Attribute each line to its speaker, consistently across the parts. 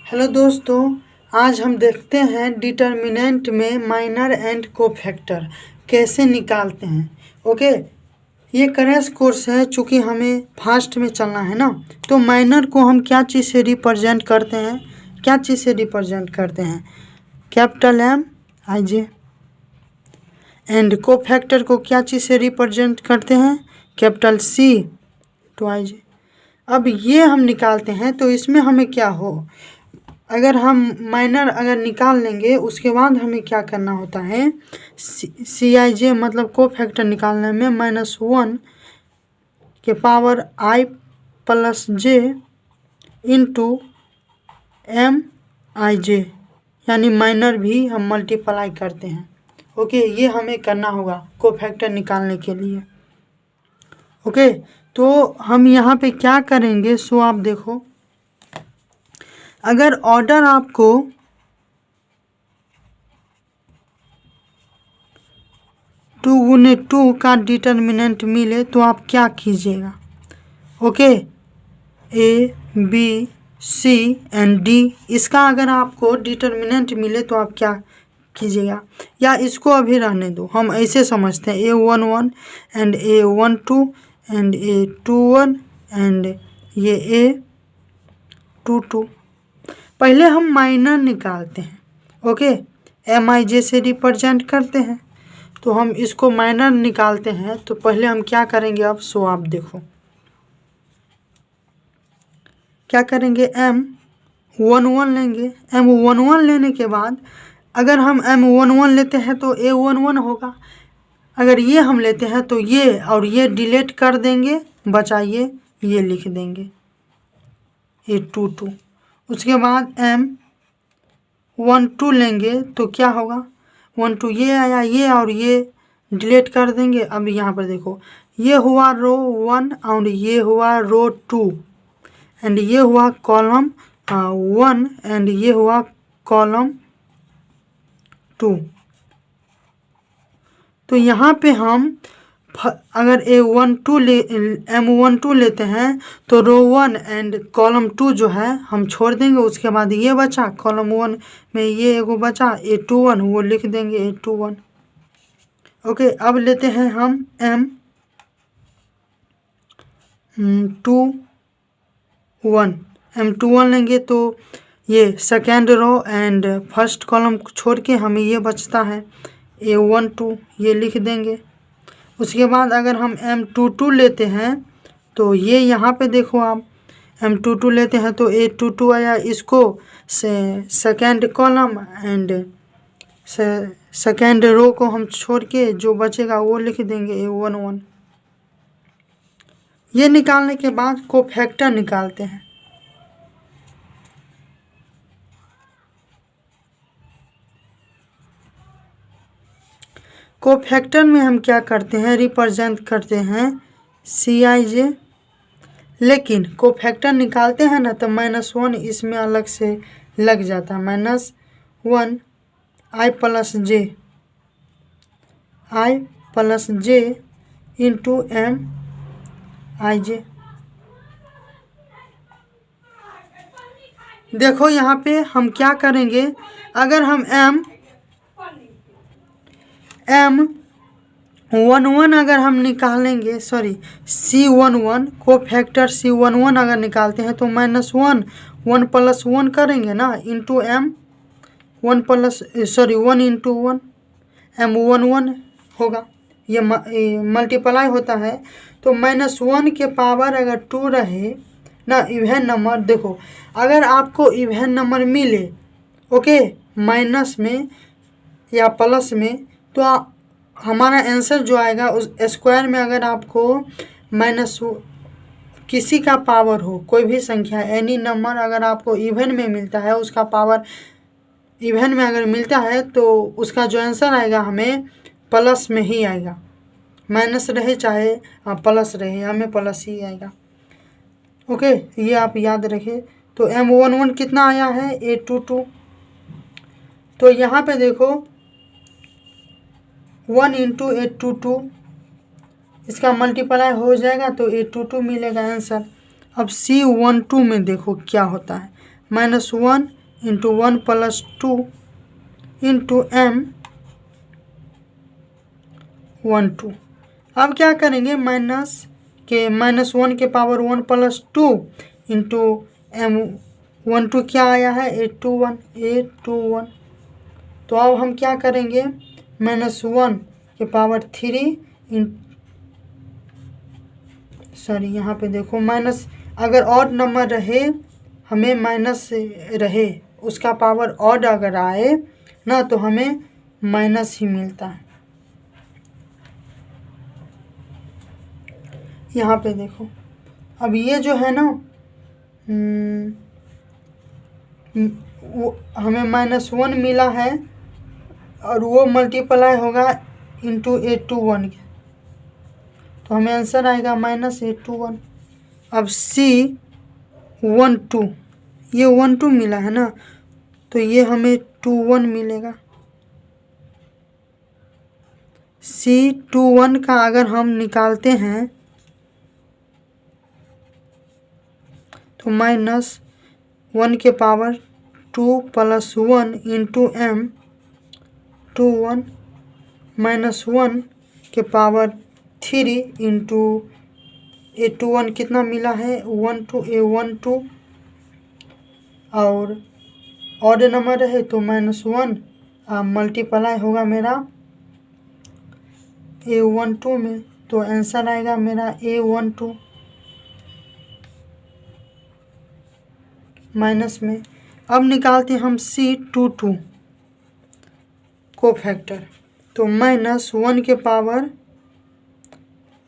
Speaker 1: Hello दोस्तों, आज हम देखते हैं डिटर्मिनेंट में माइनर एंड कोफैक्टर कैसे निकालते हैं। ओके, ये क्रैश कोर्स है, चूँकि हमें फास्ट में चलना है ना। तो माइनर को हम क्या चीज़ से रिप्रेजेंट करते हैं, capital M I J। And cofactor को क्या चीज़ से रिप्रेजेंट करते हैं, capital C to I J। अब ये हम निकालते हैं तो इसमें हमें क्या हो, अगर हम माइनर निकाल लेंगे उसके बाद हमें क्या करना होता है, CIJ मतलब कोफैक्टर निकालने में -1 के पावर I + J × MIJ, यानी माइनर भी हम मल्टीप्लाई करते हैं। ओके, ये हमें करना होगा कोफैक्टर निकालने के लिए। ओके, तो हम यहाँ पे क्या करेंगे, सो आप देखो, अगर ऑर्डर आपको 2 × 2 का डिटर्मिनेंट मिले तो आप क्या कीजिएगा। Okay, A B C and D, इसका अगर आपको डिटर्मिनेंट मिले तो आप क्या कीजिएगा, या इसको अभी रहने दो, हम ऐसे समझते हैं A11 and A12 and A21 and ये A22। पहले हम माइनर निकालते हैं। ओके, MIJ से रिप्रेजेंट करते हैं, तो हम इसको माइनर निकालते हैं। तो पहले हम क्या करेंगे, अब सो आप देखो क्या करेंगे, M11 लेंगे। M11 लेने के बाद अगर हम M11 लेते हैं तो A11 होगा, अगर ये हम लेते हैं तो ये और ये डिलीट कर देंगे, बचाइए ये लिख देंगे A22। उसके बाद M12 लेंगे तो क्या होगा, 12 ये आया, ये और ये डिलीट कर देंगे। अब यहाँ पर देखो, ये हुआ रो 1 और ये हुआ रो 2 एंड ये हुआ कॉलम 1 एंड ये हुआ कॉलम 2। तो यहाँ पे हम अगर M12 लेते हैं तो रो 1 एंड कॉलम 2 जो है हम छोड़ देंगे। उसके बाद ये बचा कॉलम 1 में, ये एगो बचा A21, वो लिख देंगे A21। ओके, अब लेते हैं हम M21 लेंगे तो ये second row and first column छोड़ के हमें ये बचता है A12, ये लिख देंगे। उसके बाद अगर हम M22 लेते हैं तो ये यहाँ पे देखो, आप M22 लेते हैं तो A22 आया, इसको second column and second row को हम छोड़ के जो बचेगा वो लिख देंगे A11। ये निकालने के बाद कोफैक्टर निकालते हैं। कोफैक्टर में हम क्या करते हैं, रिप्रेजेंट करते हैं CIJ, लेकिन कोफैक्टर निकालते हैं ना तो -1 इसमें अलग से लग जाता है, -1 I + J × MIJ। देखो यहाँ पे हम क्या करेंगे, अगर हम M11 अगर हम निकालेंगे, C11 कोफैक्टर C11 अगर निकालते हैं तो -1 1 + 1 करेंगे ना, इंटू M1 × 1 M11 होगा, ये मल्टीप्लाई होता है। तो -1 के पावर अगर 2 रहे ना, इवन नंबर देखो, अगर आपको इवन नंबर मिले, ओके, माइनस में या प्लस में, तो हमारा आंसर जो आएगा उस स्क्वायर में, अगर आपको माइनस किसी का पावर हो, कोई भी संख्या, एनी नंबर अगर आपको इवन में मिलता है, उसका पावर इवन में अगर मिलता है तो उसका जो आंसर आएगा हमें प्लस में ही आएगा, माइनस रहे चाहे प्लस रहे, हमें प्लस ही आएगा। ओके, ये आप याद रखिए। तो M11 कितना आया है, A22। तो यहाँ पे देखो 1 × A22, इसका मल्टीप्लाई हो जाएगा तो A22 मिलेगा आंसर। अब C12 में देखो क्या होता है, -1 इंटू 1 + 2 इंटू m 1 2। अब क्या करेंगे, -1 के पावर 1 + 2 इंटू m 1 2 क्या आया है 821। तो अब हम क्या करेंगे, -1 के पावर 3 सॉरी यहाँ पे देखो माइनस, अगर ऑड नंबर रहे हमें माइनस रहे, उसका पावर ऑड अगर आए ना तो हमें माइनस ही मिलता है। यहाँ पे देखो, अब ये जो है ना हमें -1 मिला है और वो मल्टीप्लाई होगा इंटू 821 के, तो हमें आंसर आएगा -821। अब C12 ये 12 मिला है ना, तो ये हमें 21 मिलेगा। C21 का अगर हम निकालते हैं तो -1 के पावर 2 + 1 इंटू m 21 -1 के पावर 3 इंटू 821 कितना मिला है 12 और ऑड नंबर रहे तो -1 मल्टीप्लाई होगा मेरा A12 में, तो आंसर आएगा मेरा A12 माइनस में। अब निकालते हैं हम C22 को फैक्टर, तो -1 के पावर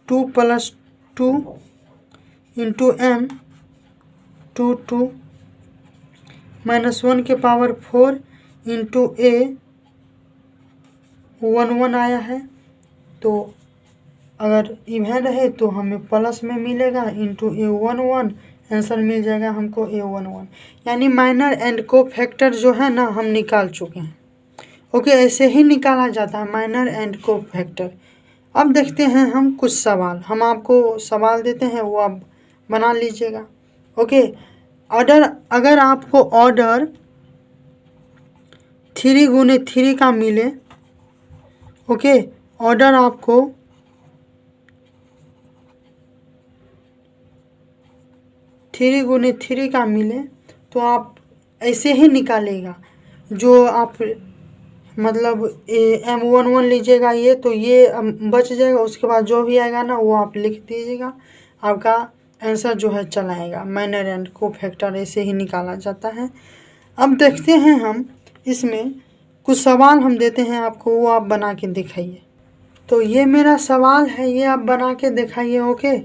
Speaker 1: 2 + 2 इंटू m 22 -1 के पावर 4 इंटू A11 आया है, तो अगर इवन रहे तो हमें प्लस में मिलेगा इंटू A11, आंसर मिल जाएगा हमको A11। यानी माइनर एंड को फैक्टर जो है ना हम निकाल चुके हैं। ओके, ऐसे ही निकाला जाता है माइनर एंड को फैक्टर। अब देखते हैं हम कुछ सवाल, हम आपको सवाल देते हैं वो आप बना लीजिएगा। ओके, अगर आपको ऑर्डर 3 × 3 का मिले, ओके, ऑर्डर आपको 3 × 3 का मिले तो आप ऐसे ही निकालेगा। जो आप मतलब M11 लीजिएगा ये, तो ये बच जाएगा, उसके बाद जो भी आएगा ना वो आप लिख दीजिएगा, आपका आंसर जो है चला आएगा। माइनर एंड को फैक्टर ऐसे ही निकाला जाता है। अब देखते हैं हम इसमें कुछ सवाल हम देते हैं आपको, वो आप बना के दिखाइए। तो ये मेरा सवाल है, ये आप बना के दिखाइए। ओके,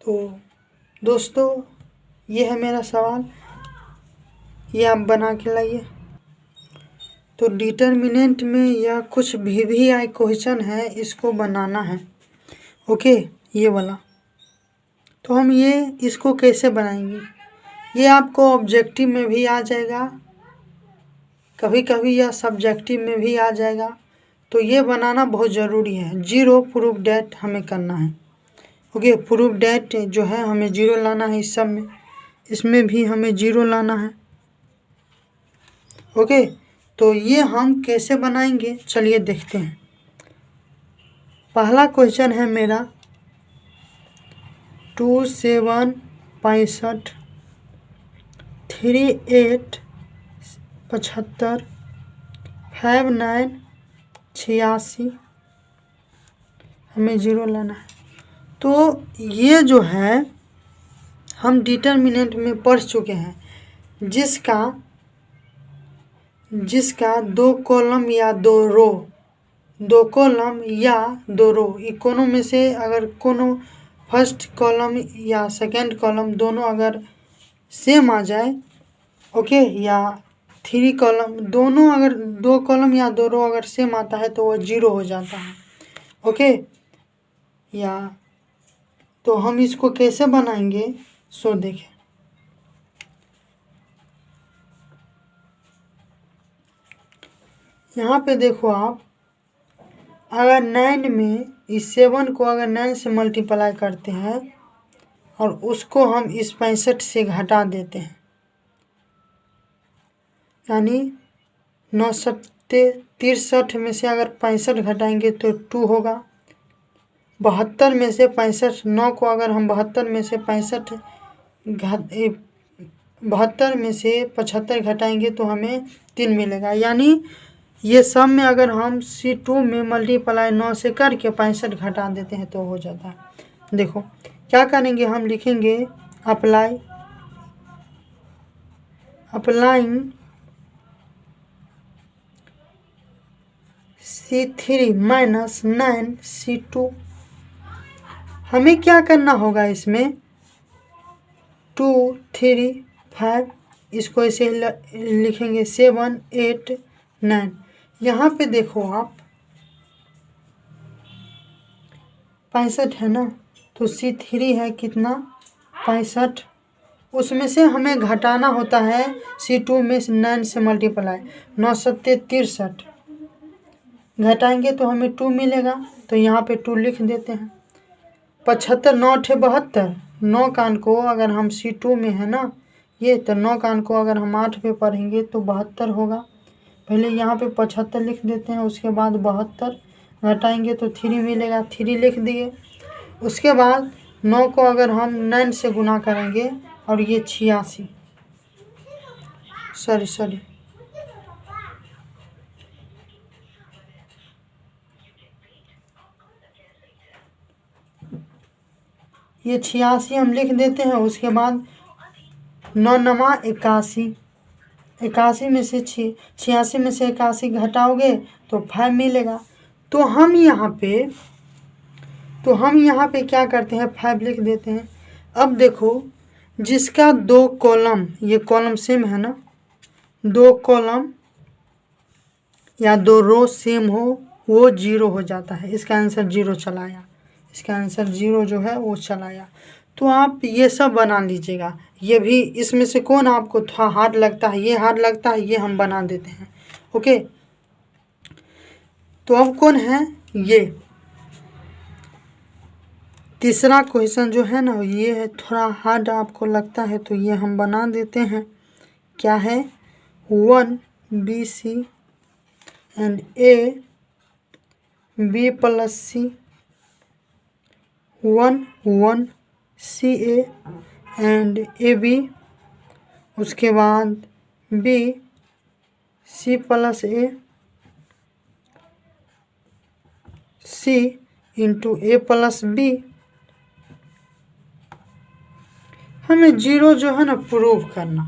Speaker 1: तो दोस्तों ये है मेरा सवाल, ये आप बना के लाइए। तो डिटर्मिनेंट में यह कुछ भी आई क्वेश्चन है, इसको बनाना है। ओके, ये वाला, तो हम इसको कैसे बनाएंगे, ये आपको ऑब्जेक्टिव में भी आ जाएगा, कभी कभी यह सब्जेक्टिव में भी आ जाएगा। तो ये बनाना बहुत ज़रूरी है। 0 प्रूफ डेट हमें करना है। ओके, प्रूफ डेट जो है हमें 0 लाना है, इस सब में, इसमें भी हमें 0 लाना है। ओके, तो ये हम कैसे बनाएंगे चलिए देखते हैं। पहला क्वेश्चन है मेरा 2 7 65 3 8 75 5 9 86 हमें 0 लाना है। तो ये जो है हम डिटर्मिनेंट में पढ़ चुके हैं, जिसका 2 कॉलम या 2 रो, 2 कॉलम या 2 रो, कोनो में से अगर कोनो फर्स्ट कॉलम या सेकंड कॉलम दोनों अगर सेम आ जाए, ओके, या 3 कॉलम दोनों, अगर 2 कॉलम या 2 रो अगर सेम आता है तो वो 0 हो जाता है। ओके, या तो हम इसको कैसे बनाएंगे सो देखें। यहाँ पे देखो आप, अगर 9 में इस 7 को अगर 9 से मल्टीप्लाई करते हैं और उसको हम इस 65 से घटा देते हैं, यानी 9 सत्ते 63 में से अगर 65 घटाएंगे तो 2 होगा। 72 में से 65, 9 को अगर हम 72 में से 75 घटाएंगे तो हमें 3 मिलेगा। यानी ये सब में अगर हम C2 में मल्टीप्लाई 9 से करके 65 घटा देते हैं तो हो जाता है। देखो क्या करेंगे, हम लिखेंगे अप्लाइंग C3 माइनस 9 C2। हमें क्या करना होगा, इसमें 2 3 5, इसको ऐसे लिखेंगे 7 8 9। यहाँ पे देखो आप 65 है ना, तो C3 है कितना 65, उसमें से हमें घटाना होता है C2 में 9 से मल्टीप्लाई, 9 सत्ते 63 घटाएंगे तो हमें 2 मिलेगा। तो यहाँ पे 2 लिख देते हैं। 75 9 8 72, 9 कान को अगर हम C2 में है ना ये, तो 9 कान को अगर हम 8 पे पढ़ेंगे तो 72 होगा। पहले यहाँ पे 75 लिख देते हैं, उसके बाद 72 घटाएंगे तो 3 मिलेगा, 3 लिख दिए। उसके बाद 9 को अगर हम 9 से गुना करेंगे और ये 86, सॉरी ये 86 हम लिख देते हैं। उसके बाद 9 नमा 81, 81 में से 86 में से 81 घटाओगे तो 5 मिलेगा। तो हम यहाँ पे क्या करते हैं, 5 लिख देते हैं। अब देखो जिसका 2 कॉलम, ये कॉलम सेम है ना, 2 कॉलम या 2 रो सेम हो वो 0 हो जाता है। इसका आंसर 0 चला आया, इसका आंसर 0 जो है वो चला आया। तो आप ये सब बना लीजिएगा। ये भी इसमें से कौन आपको थोड़ा हार्ड लगता है, ये हार्ड लगता है, ये हम बना देते हैं। ओके, तो अब कौन है, ये तीसरा क्वेश्चन जो है ना, ये है थोड़ा हार्ड आपको लगता है तो ये हम बना देते हैं। क्या है, 1 BC and A B plus C, 1 1 CA and AB, उसके बाद B C plus A C into A plus B। हमें 0 जो है ना प्रूव करना।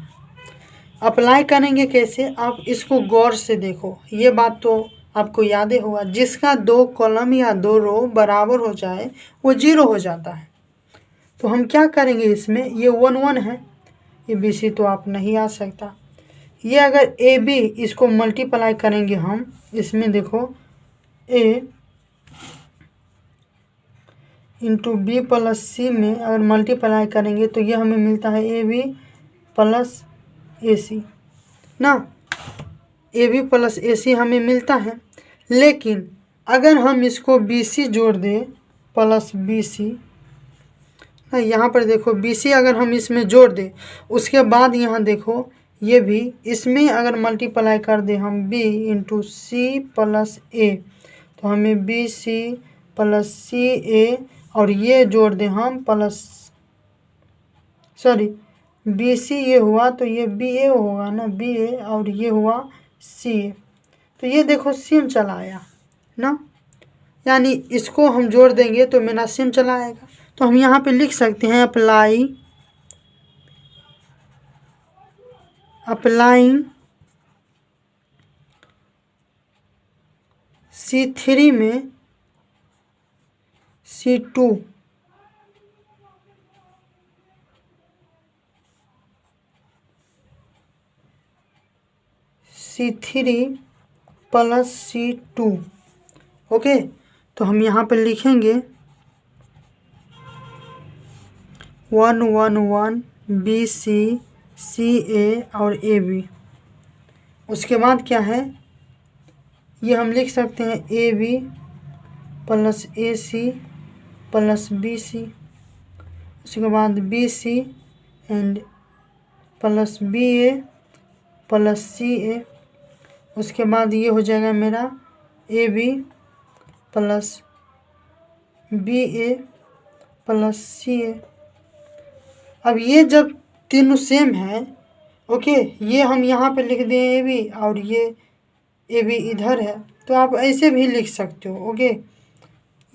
Speaker 1: अप्लाई करेंगे कैसे, आप इसको गौर से देखो। ये बात तो आपको याद ही होगा, जिसका 2 कॉलम या 2 रो बराबर हो जाए वो 0 हो जाता है। तो हम क्या करेंगे, इसमें ये 1 1 है, ये BC तो आप नहीं आ सकता। ये अगर AB इसको मल्टीप्लाई करेंगे हम, इसमें देखो A into B plus C में अगर मल्टीप्लाई करेंगे तो ये हमें मिलता है AB प्लस AC ना, AB प्लस AC हमें मिलता है। लेकिन अगर हम इसको BC जोड़ दें प्लस BC ना, यहाँ पर देखो BC अगर हम इसमें जोड़ दें, उसके बाद यहाँ देखो ये भी इसमें अगर मल्टीप्लाई कर दें हम B into C plus A, तो हमें BC प्लस CA और ये जोड़ दें हम प्लस BC ये हुआ तो ये BA होगा ना, BA और ये हुआ CA। तो ये देखो सेम चला आया ना, यानी इसको हम जोड़ देंगे तो मेरा सेम चला आएगा। तो हम यहाँ पे लिख सकते हैं अप्लाइंग C3 में C2 C3 plus C2। Okay, तो हम यहाँ पे लिखेंगे 1 1 1 BC CA और AB। उसके बाद क्या है, ये हम लिख सकते हैं AB plus AC plus BC। उसके बाद BC and plus BA plus CA। उसके बाद ये हो जाएगा मेरा AB plus BA plus CA। अब ये जब तीनों सेम है, ओके, ये हम यहाँ पे लिख दें AB और ये AB इधर है, तो आप ऐसे भी लिख सकते हो। ओके,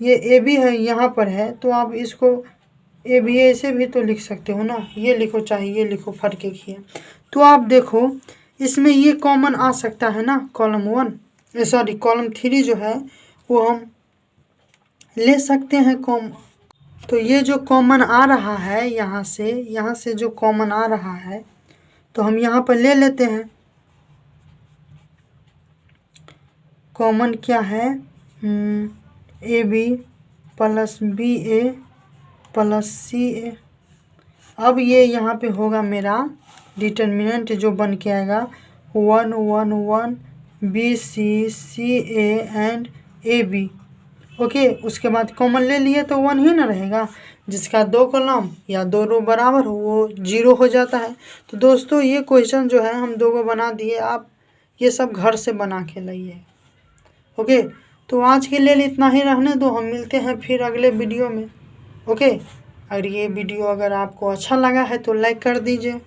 Speaker 1: ये AB है यहाँ पर है, तो आप इसको AB ऐसे भी तो लिख सकते हो ना, ये लिखो चाहे ये लिखो, फर्क एक ही है। तो आप देखो इसमें ये कॉमन आ सकता है ना, कॉलम 1 सॉरी कॉलम 3 जो है वो हम ले सकते हैं कॉमन। तो ये जो कॉमन आ रहा है यहाँ से जो कॉमन आ रहा है तो हम यहाँ पर ले लेते हैं। कॉमन क्या है, AB plus BA plus CA। अब ये यहाँ पे होगा मेरा डिटर्मिनेंट जो बन के आएगा 1 1 1 BC CA and AB। Okay, उसके बाद कॉमन ले लिए तो 1 ही ना रहेगा, जिसका 2 कॉलम या 2 रो बराबर हो वो 0 हो जाता है। तो दोस्तों ये क्वेश्चन जो है हम 2 को बना दिए, आप ये सब घर से बना के लाइए। ओके, तो आज के लिए इतना ही रहने दो, हम मिलते हैं फिर अगले वीडियो में। ओके, और ये वीडियो अगर आपको अच्छा लगा है तो लाइक कर दीजिए।